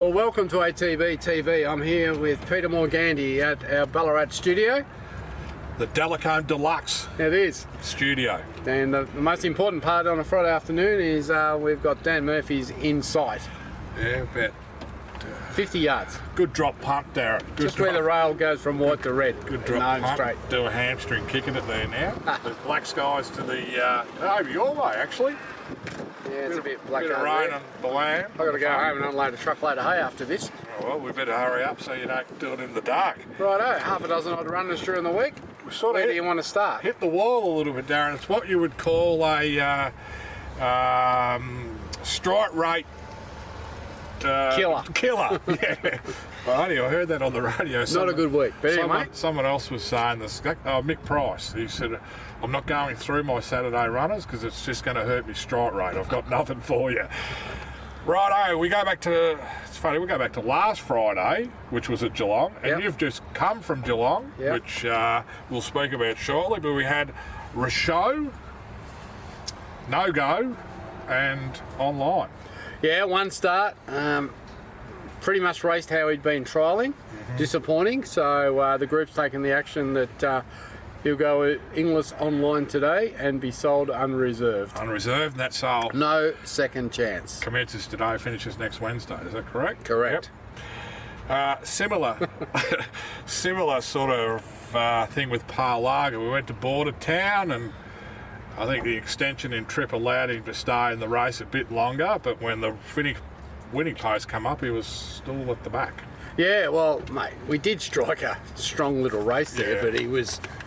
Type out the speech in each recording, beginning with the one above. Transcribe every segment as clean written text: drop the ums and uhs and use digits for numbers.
Well, welcome to ATB TV. I'm here with Peter Morgandy at our Ballarat studio. The Delacombe Deluxe It is. studio. And the most important part on a Friday afternoon is we've got Dan Murphy's in sight. Yeah, about 50 yards. good drop punt, Darren. Good Just where the rail goes from white to red. Good and drop home punt. straight. Do a hamstring kicking it there now. The black skies to the over your way actually. Yeah, it's a bit black Bit of over rain there. and bland. I've got to go home and unload a truckload of hay after this. Oh, well, we better hurry up so you don't do it in the dark. Righto, half a dozen odd runners during the week. We sort Where of do you want to start? hit the wall a little bit, Darren. It's what you would call a strike rate Killer. Killer, yeah. Well, anyway, I heard that on the radio. Not a good week. But anyway, Someone else was saying this. Mick Price. He said, "I'm not going through my Saturday runners because it's just going to hurt me strike rate. I've got nothing for you." Righto, we go back to. It's funny. We go back to last Friday, which was at Geelong, and Yep. you've just come from Geelong, Yep. which we'll speak about shortly. But we had Racehorse, No Go, and online. yeah, one start. Pretty much raced how he'd been trialling. Disappointing. So the group's taken the action that he'll go English online today and be sold unreserved. Unreserved, and that sale No second chance. commences today, finishes next Wednesday. Is that correct? Correct. Similar sort of thing with Parlaga. We went to Border Town, and I think the extension in trip allowed him to stay in the race a bit longer, but when the winning post come up, he was still at the back. Yeah, well, mate, we did strike a strong little race there, Yeah.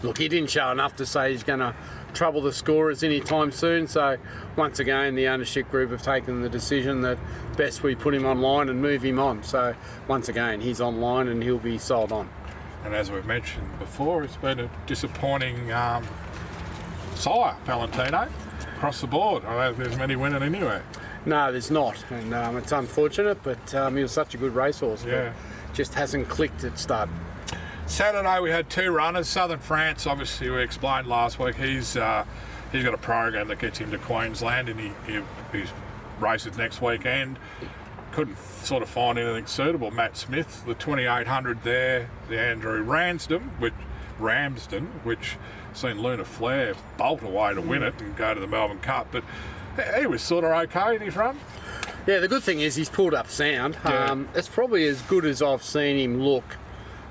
but he didn't show enough to say he's going to trouble the scorers anytime soon. So once again, the ownership group have taken the decision that best we put him online and move him on. So once again, he's online and he'll be sold on. And as we've mentioned before, it's been a disappointing sire, Valentino, across the board. I don't think there's many winning anywhere. No, there's not, and it's unfortunate, but he was such a good racehorse, Yeah. but just hasn't clicked at start. Saturday we had two runners. Southern France, obviously we explained last week, he's got a program that gets him to Queensland, and he's races next weekend. Couldn't sort of find anything suitable. Matt Smith, the 2800 there, the Andrew Ramsden, which seen Luna Flair bolt away to win it and go to the Melbourne Cup, but he was sort of okay in his run. Yeah, the good thing is he's pulled up sound. Yeah. It's probably as good as I've seen him look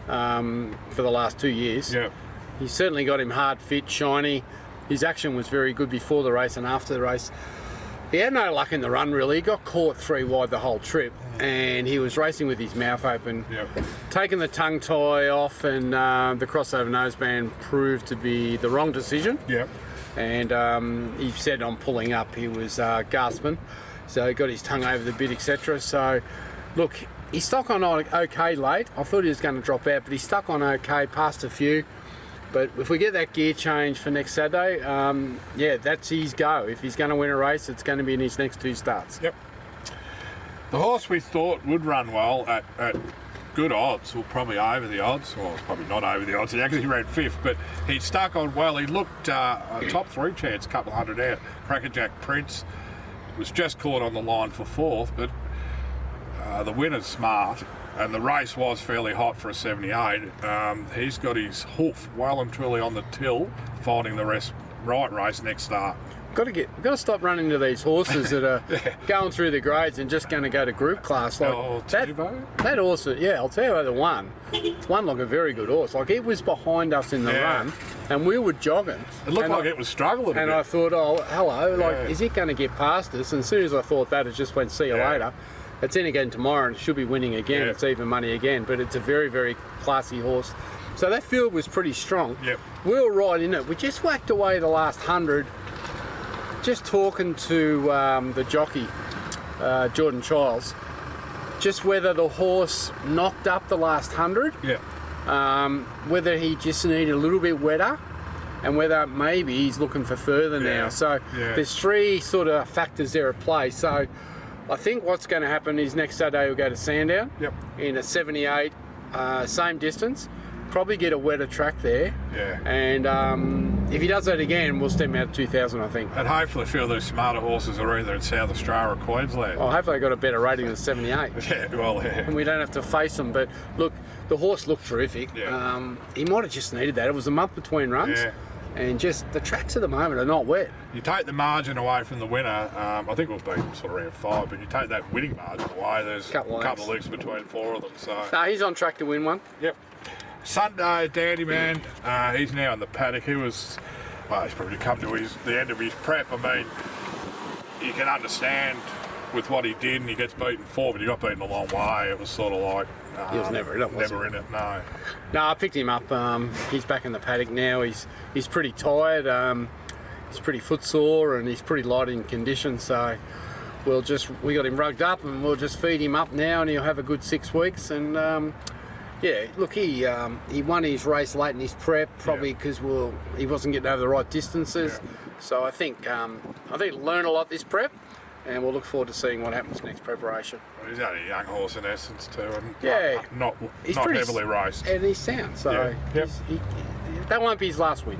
for the last 2 years. Yeah. He's certainly got him hard, fit, shiny. His action was very good before the race and after the race. He had no luck in the run, really. He got caught 3 wide the whole trip, and he was racing with his mouth open. Yep. Taking the tongue tie off, and the crossover noseband proved to be the wrong decision. Yep. And he said on pulling up he was gasping, so he got his tongue over the bit, etc. So look, he stuck on okay late. I thought he was going to drop out, but he stuck on okay, passed a few. But if we get that gear change for next Saturday, yeah, that's his go. If he's going to win a race, it's going to be in his next 2 starts. Yep. The horse we thought would run well at good odds, well, probably over the odds. Well, it's probably not over the odds. He actually ran 5th, but he stuck on well. He looked a top 3 chance, a couple hundred out. Crackerjack Prince was just caught on the line for 4th, but the winner's smart, and the race was fairly hot for a 78. He's got his hoof well and truly on the till, fighting the right race next start. Got to stop running to these horses that are going through the grades and just going to go to group class. Like that horse, yeah, I'll tell you about the one. It's one like a very good horse. Like it was behind us in the run, and we were jogging. It looked like it was struggling a bit. And I thought, oh, hello, like is it going to get past us? And as soon as I thought that, it just went, see you later. It's in again tomorrow and should be winning again. Yeah. It's even money again, but it's a very, very classy horse. So that field was pretty strong. Yep. We were right in it. We just whacked away the last 100. Just talking to the jockey, Jordan Childs, just whether the horse knocked up the last 100, whether he just needed a little bit wetter, and whether maybe he's looking for further now. So there's 3 sort of factors there at play. So I think what's going to happen is next Saturday we'll go to Sandown in a 78, same distance. probably get a wetter track there. Yeah. And if he does that again, we'll stem out 2,000, I think. And hopefully a few of those smarter horses are either in South Australia or Queensland. Oh, hopefully I got a better rating than 78. Yeah, well, yeah. And we don't have to face them. But look, the horse looked terrific. Yeah. He might have just needed that. It was a month between runs. Yeah. And just the tracks at the moment are not wet. You take the margin away from the winner, I think it will be sort of around 5, but you take that winning margin away, there's a couple of legs between 4 of them. So. No, he's on track to win one. Yep. Sunday, Dandy Man, he's now in the paddock. He was, well, he's probably come to the end of his prep. I mean, you can understand with what he did, and he gets beaten 4, but he got beaten a long way. It was sort of like... he was never in it, was Never in it, no. No, I picked him up. He's back in the paddock now. He's pretty tired. He's pretty footsore, and he's pretty light in condition. So we got him rugged up, and we'll just feed him up now, and he'll have a good 6 weeks. And yeah, look, he won his race late in his prep, probably because he wasn't getting over the right distances. Yeah. So I think learned a lot this prep. And we'll look forward to seeing what happens next preparation. Well, he's only a young horse in essence too, and not he's heavily raced. And he's sound, so that won't be his last win.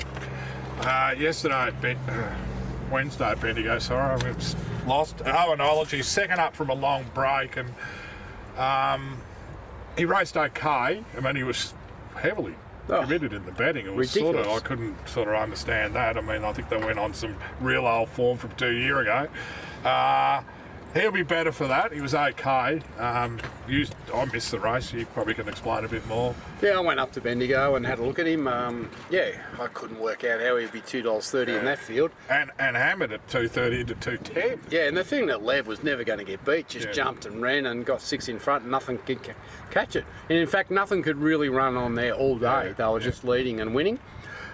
Yesterday at Wednesday at Bendigo, sorry, we've lost Owenology, second up from a long break, and he raced okay. I mean, he was heavily committed in the betting. It was ridiculous. I couldn't sort of understand that. I mean, I think they went on some real old form from 2 years ago. He'll be better for that. He was okay. I missed the race. You probably can explain a bit more. Yeah, I went up to Bendigo and had a look at him. I couldn't work out how he'd be $2.30 in that field. And hammered at 2.30 to 2.10. Yeah, and the thing that Lev was never going to get beat, just jumped and ran and got 6 in front and nothing could catch it. And in fact, nothing could really run on there all day. They were just leading and winning.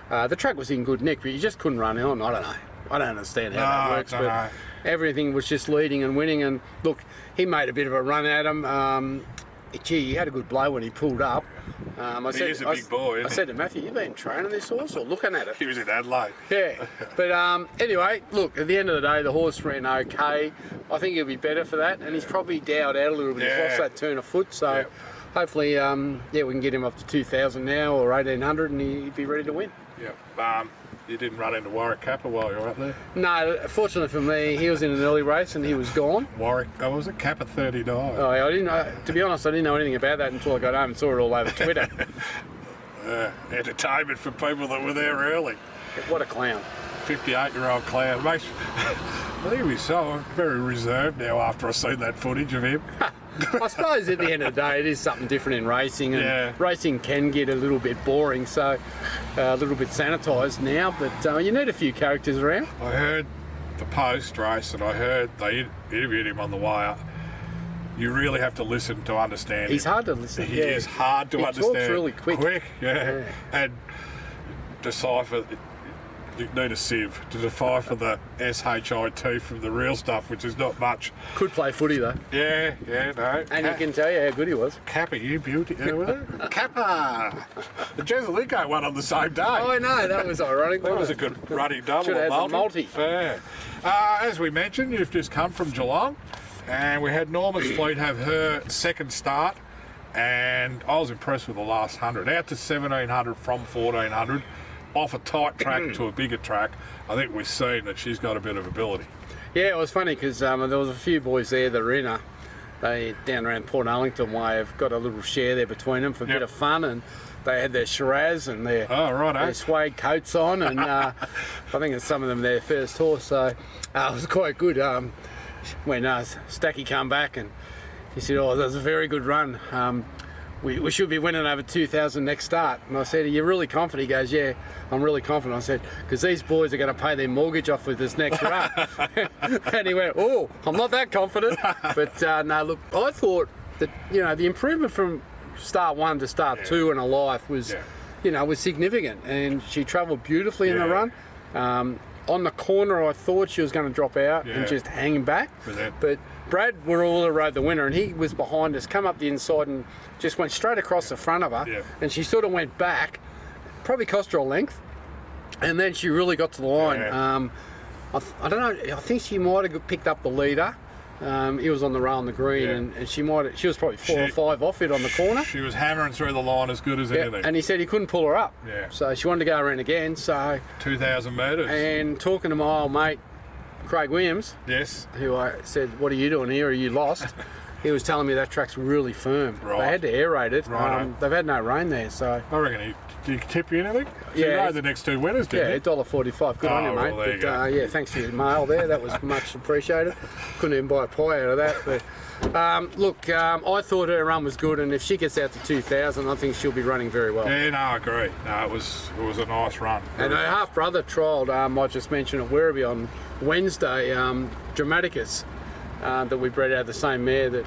The track was in good nick, but you just couldn't run on. I don't know. I don't understand how that works, but everything was just leading and winning. And look, he made a bit of a run at him. He had a good blow when he pulled up. He is a big boy. I said to Matthew, "You been training this horse or looking at it?" He was in Adelaide. Yeah, but anyway, look, at the end of the day, the horse ran okay. I think he'll be better for that, and he's probably dowed out a little bit. He's lost that turn of foot, so hopefully, we can get him up to 2,000 now or 1,800, and he'd be ready to win. Yep. You didn't run into Warwick Kappa while you were up there? No, fortunately for me, he was in an early race and he was gone. Warwick, was it Kappa 39? Oh, I didn't know. To be honest, I didn't know anything about that until I got home and saw it all over Twitter. Entertainment for people that were there early. What a clown. 58-year-old clown. I think he's so very reserved now after I've seen that footage of him. I suppose at the end of the day, it is something different in racing, and racing can get a little bit boring, so a little bit sanitised now, but you need a few characters around. I heard the post-race, and I heard they interviewed him on the wire. You really have to listen to understand He's him. hard to listen to. He is hard to understand. He talks really quick. And decipher. You need a sieve to decipher the SHIT from the real stuff, which is not much. Could play footy though. Yeah, no. And he can tell you how good he was. Kappa, you beauty. Kappa! The Jesulico won on the same day. Oh, I know, that was ironic. That was a good running double. Should have had a multi. Yeah. As we mentioned, you've just come from Geelong, and we had Norma's Fleet have her second start, and I was impressed with the last 100. Out to 1,700 from 1,400. Off a tight track to a bigger track. I think we've seen that she's got a bit of ability. Yeah, it was funny because there was a few boys there that are in her. They, down around Port Arlington way, have got a little share there between them for a bit of fun, and they had their Shiraz and their suede coats on, and I think some of them their first horse, so it was quite good. When Stacky come back and he said, "Oh, that was a very good run. We should be winning over 2,000 next start." And I said, "Are you really confident?" He goes, "Yeah, I'm really confident." I said, "Because these boys are going to pay their mortgage off with this next run." And he went, "Oh, I'm not that confident." But no, look, I thought that, the improvement from start 1 to start 2 in her life was, was significant. And she travelled beautifully in the run. On the corner, I thought she was going to drop out and just hang back. But Brad Warula rode the winner, and he was behind us, come up the inside and just went straight across the front of her. And she sort of went back, probably cost her a length, and then she really got to the line. I don't know, I think she might have picked up the leader, He was on the rail on the green, and she was probably 4 or 5 off it on the corner. She was hammering through the line as good as anything. And he said he couldn't pull her up. Yeah. So she wanted to go around again. So 2,000 metres. And talking to my old mate, Craig Williams, yes, who I said, "What are you doing here? Are you lost?" He was telling me that track's really firm. Right. They had to aerate it. Right. They've had no rain there, so. I reckon did he tip you anything? Yeah. You know the next 2 winners, didn't he? $1.45. Good on you, mate. Well, there you but go. thanks for your mail there. That was much appreciated. Couldn't even buy a pie out of that. But look, I thought her run was good, and if she gets out to 2,000, I think she'll be running very well. Yeah, no, I agree. No, it was a nice run. And her half brother trialled. I just mentioned at Werribee on Wednesday. Dramaticus that we bred out of the same mare that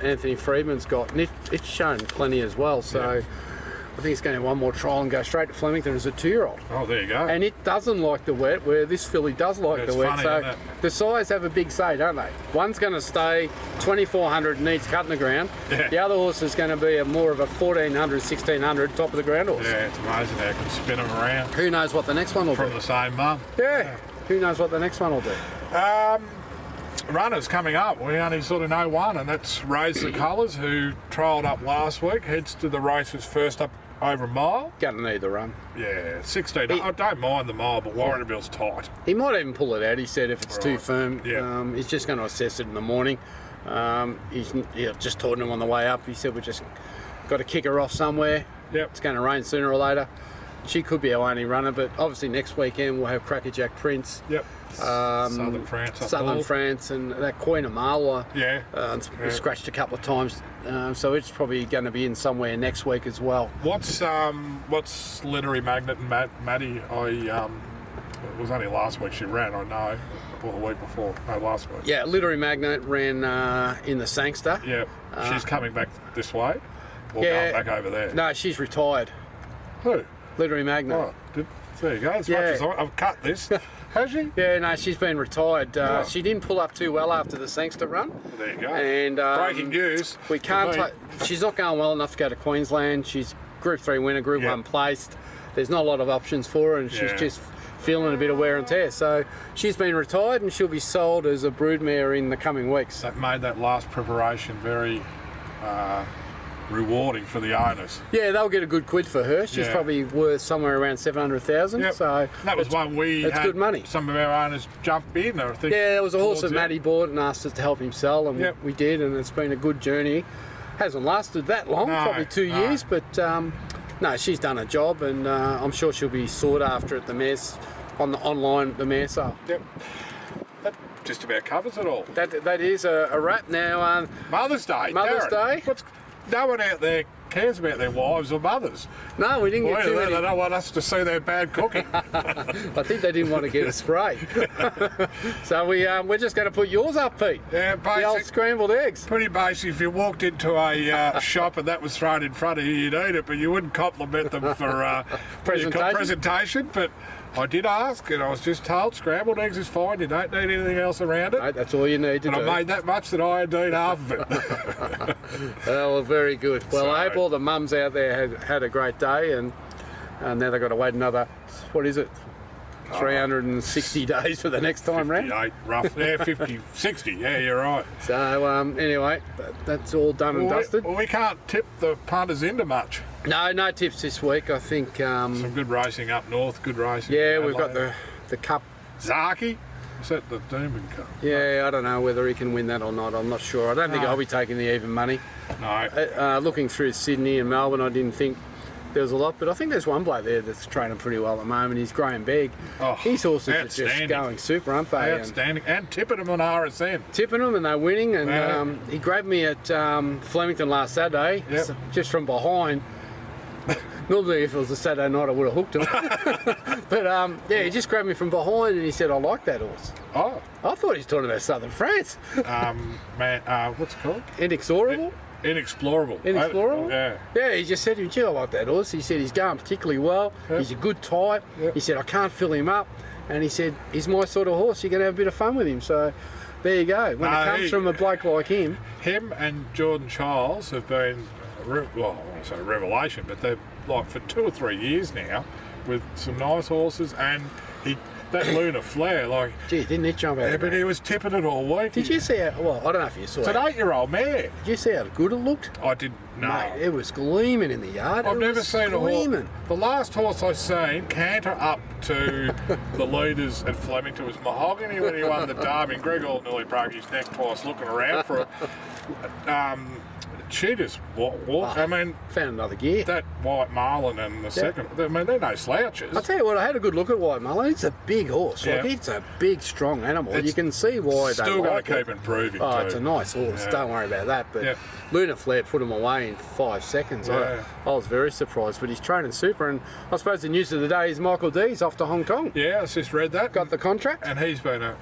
Anthony Freedman's got, and it's shown plenty as well. So. I think it's going to have one more trial and go straight to Flemington as a 2-year-old. Oh, there you go. And it doesn't like the wet, where this filly does like the wet. Funny, so isn't it? the size have a big say, don't they? One's going to stay 2,400, needs cutting the ground. Yeah. The other horse is going to be more of a 1,400, 1,600 top of the ground horse. Yeah, it's amazing how it can spin them around. Who knows what the next one will From do? the same mum. Yeah. Who knows what the next one will do? Runners coming up. We only sort of know one, and that's Raise the Colours, who trialled up last week. Heads to the races first up over a mile. Going to need the run. Yeah, 16. I don't mind the mile, but Warranabill's tight. He might even pull it out. He said if it's too firm, Yeah. he's just going to assess it in the morning. He's just told him on the way up. He said we just got to kick her off somewhere. Yep. It's going to rain sooner or later. She could be our only runner, but obviously next weekend we'll have Crackerjack Prince. Yep. Southern France. Southern France, and that Queen of Marlow. Yeah. Scratched a couple of times, so it's probably going to be in somewhere next week as well. What's Literary Magnet and Maddie? It was only last week she ran, I know, or the week before. No, last week. Yeah, Literary Magnet ran in the Sangster. Yeah. She's coming back this way, or going back over there. No, she's retired. Who? Literary Magnet. Oh, there you go. As much as I've cut this. Has she? Yeah, no, she's been retired. She didn't pull up too well after the Sangster run. Well, there you go. And breaking news. We can't. She's not going well enough to go to Queensland. She's Group 3 winner, Group 1 placed. There's not a lot of options for her, and she's just feeling a bit of wear and tear. So she's been retired, and she'll be sold as a broodmare in the coming weeks. That made that last preparation very rewarding for the owners. Yeah, they'll get a good quid for her. She's probably worth somewhere around 700,000. Yep. So that was one we had good money. Some of our owners jump in. I think. Yeah, there was a horse that Matty bought and asked us to help him sell, and we did, and it's been a good journey. Hasn't lasted that long, probably 2 years, but no, she's done a job, and I'm sure she'll be sought after at the mares on the online the mare sale. Yep. That just about covers it all. That is a wrap now. Mother's Day. Mother's Day. No one out there cares about their wives or mothers. No, we didn't get too many. They don't want us to see their bad cooking. I think they didn't want to get a spray. So we're just going to put yours up, Pete. Yeah, the old scrambled eggs. Pretty basic. If you walked into a shop and that was thrown in front of you, you'd eat it, but you wouldn't compliment them for presentation. But I did ask, and I was just told scrambled eggs is fine. You don't need anything else around it. Right, that's all you need to do. And I made that much that I had to eat half of it. Well, very good. Well, I hope all the mums out there had a great day, and now they've got to wait another, what is it, 360 days for the next time round? 58, roughly. Yeah, 50, 60. Yeah, you're right. So, anyway, that's all done and dusted. We can't tip the punters into much. No tips this week. I think... some good racing up north, good racing. Yeah, we've got the Cup. Zaki? Is that the Doomben Cup? Yeah, I don't know whether he can win that or not. I'm not sure. I don't think I'll be taking the even money. No. Looking through Sydney and Melbourne, I didn't think there was a lot, but I think there's one bloke there that's training pretty well at the moment. He's Graham Begg. His horses are just going super, aren't they? Outstanding. And tipping them on RSN. Tipping them, and they're winning. And he grabbed me at Flemington last Saturday, just from behind. Normally, if it was a Saturday night, I would have hooked him. But he just grabbed me from behind, and he said, "I like that horse." Oh. I thought he was talking about Southern France. What's it called? Inexorable. Inexplorable. Yeah, he just said to me, "Gee, I like that horse." He said he's going particularly well. He's a good type. He said I can't fill him up, and he said he's my sort of horse. You're going to have a bit of fun with him. So there you go. When it comes from a bloke like him, and Jordan Childs have been, well, I want to say a revelation, but they're like for 2 or 3 years now with some nice horses, and that Lunar Flare, like... Gee, didn't it jump out? Yeah, but he was tipping it all week. Did you see how... Well, I don't know if you saw It's it. an 8-year-old mare. Did you see how good it looked? I didn't know. Mate, it was gleaming in the yard. I've never seen a horse. Gleaming. The last horse I seen canter up to the leaders at Flemington was Mahogany when he won the Derby. And Greg Hall nearly broke his neck twice looking around for it. She just walked. I mean, Found another gear. that White Marlin and the second. I mean, they're no slouches. I'll tell you what, I had a good look at White Mullen. It's a big horse. Like, Yeah. it's a big, strong animal. It's You can see why they Still got like to keep it. improving. Oh, too. it's a nice horse. Yeah. Don't worry about that. But Yeah. Lunar Flare put him away in 5 seconds. Yeah. I was very surprised. But he's training super. And I suppose the news of the day is Michael D's off to Hong Kong. Yeah, I just read that. Got the contract. And he's been a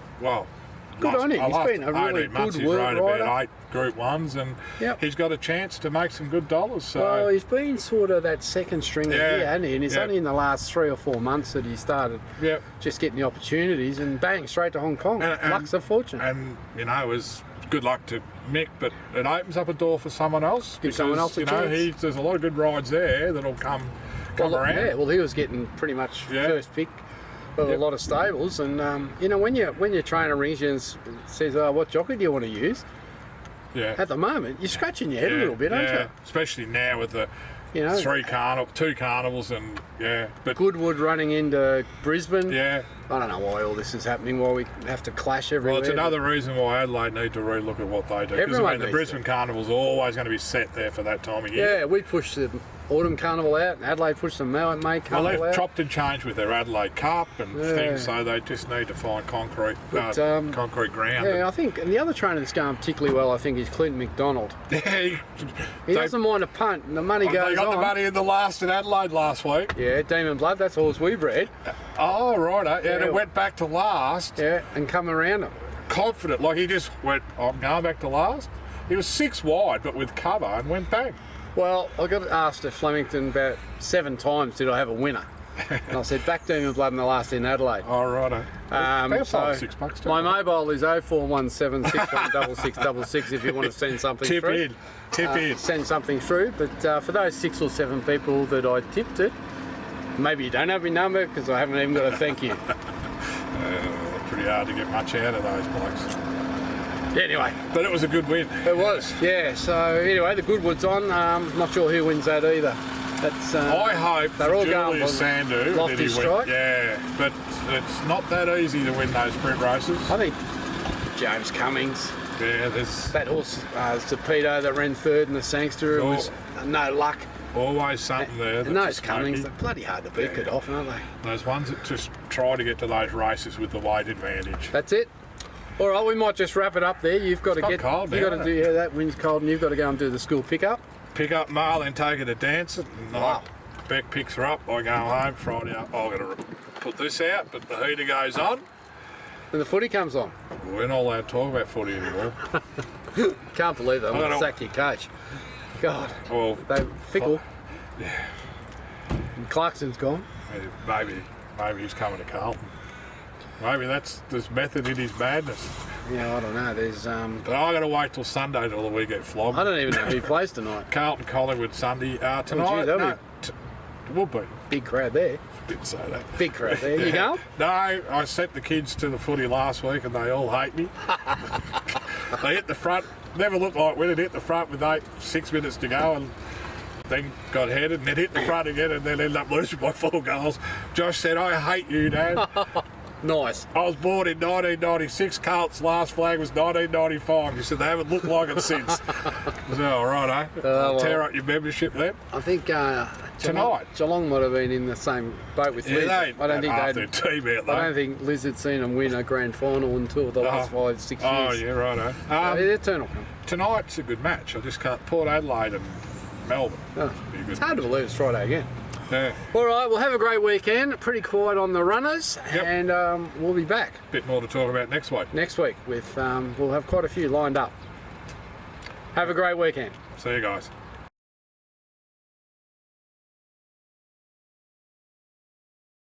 Good on him. He's been a really 18 months, good he's work rode rider. about 8 Group 1s, and Yep. he's got a chance to make some good dollars. So Well, he's been sort of that second stringer Yeah. here, hasn't he? And it's Yeah. only in the last 3 or 4 months that he started Yep. just getting the opportunities and bang, straight to Hong Kong. And- Luck's a fortune. And you know, it was good luck to Mick, but it opens up a door for someone else. Give someone else a you know, chance. there's a lot of good rides there that'll come around. Yeah, well, he was getting pretty much Yeah. first pick of Yep. a lot of stables, and you know, when your trainer rings you and says, "Oh, what jockey do you want to use?" Yeah. At the moment, you're scratching your head a little bit, aren't you? Especially now with the You know, 2 carnivals, and but Goodwood running into Brisbane. yeah. I don't know why all this is happening. Why we have to clash everywhere. Well, it's another reason why Adelaide need to relook at what they do. Because Everyone the needs Brisbane Carnival's always going to be set there for that time of year. Yeah, we pushed the Autumn Carnival out, and Adelaide pushed the May Well, Carnival they've out. chopped and changed with their Adelaide Cup and Yeah. things, so they just need to find concrete ground. Yeah, I think, and the other trainer that's going particularly well, I think, is Clinton McDonald. He Doesn't mind a punt, and the money goes they got on. the money in the last in Adelaide last week. Yeah, Demon Blood, that's horse we bred. Oh, right. And Yeah. it went back to last. Yeah, and come around it. Confident. Like he just went, I'm going back to last. He was 6 wide, but with cover, and went bang. Well, I got asked at Flemington about 7 times, did I have a winner? And I said, back Demon Blood in the last in Adelaide. Oh, righto. About So $6 too. my mobile is 0417 616666 if you want to send something Tip through. in. Tip in. Send something through, but for those 6 or 7 people that I tipped it, maybe you don't have my number because I haven't even got a thank you. Pretty hard to get much out of those blokes. Anyway, But it was a good win. it was, yeah. So anyway, the Goodwood's on. Not sure who wins that either. That's I hope they're for all going Julius for Sandu Lofty that he Strike. went. Yeah, but it's not that easy to win those sprint races. I think James Cummings, Yeah, there's that horse Zapeto that ran third in the Sangster, Oh. was no luck. always something there. And that's those a Cummings, smoky. they're bloody hard to beat it off, aren't they? Those ones that just try to get to those races with the weight advantage. That's it. All right, we might just wrap it up there. You've got It's to got get. cold You've now, got to isn't do that wind's cold, and you've got to go and do the school pickup. Pick up Marl and take her to dance it. And Wow. Beck picks her up. I go home Friday. I've got to put this out, but the heater goes on. And the footy comes on. We're not allowed to talk about footy anymore. Can't believe they I want to don't- sack your coach. God, Well, they fickle. And Clarkson's gone. maybe he's coming to Carlton. Maybe there's method in his madness. Yeah, I don't know. There's But I got to wait till Sunday till we get flogged. I don't even know who plays tonight. Carlton Collingwood Sunday tonight. gee, that'll no, it will be. Big crowd there. Didn't say that. Big crowd there. You going? No, I sent the kids to the footy last week and they all hate me. They hit the front, never looked like winning, hit the front with 6 minutes to go and then got headed and then hit the front again and then ended up losing by 4 goals. Josh said, I hate you, Dad. Nice. I was born in 1996, Carlton's last flag was 1995. He said, they haven't looked like it since. I said, all right, eh? well. Tear up your membership then. I think Tonight. Geelong might have been in the same boat with Liz. Yeah, I don't think half they'd. their team out I there. don't think Liz had seen them win a grand final until the last 5-6 years. Oh, yeah, right, So their turn will come. Tonight's a good match. I just can't. Port Adelaide and Melbourne. Oh, Be a good it's hard to believe it's Friday again. Yeah. All right, we'll have a great weekend. Pretty quiet on the runners, Yep. and we'll be back Bit more to talk about next week. next week with we'll have quite a few lined up. Have a great weekend. See you guys.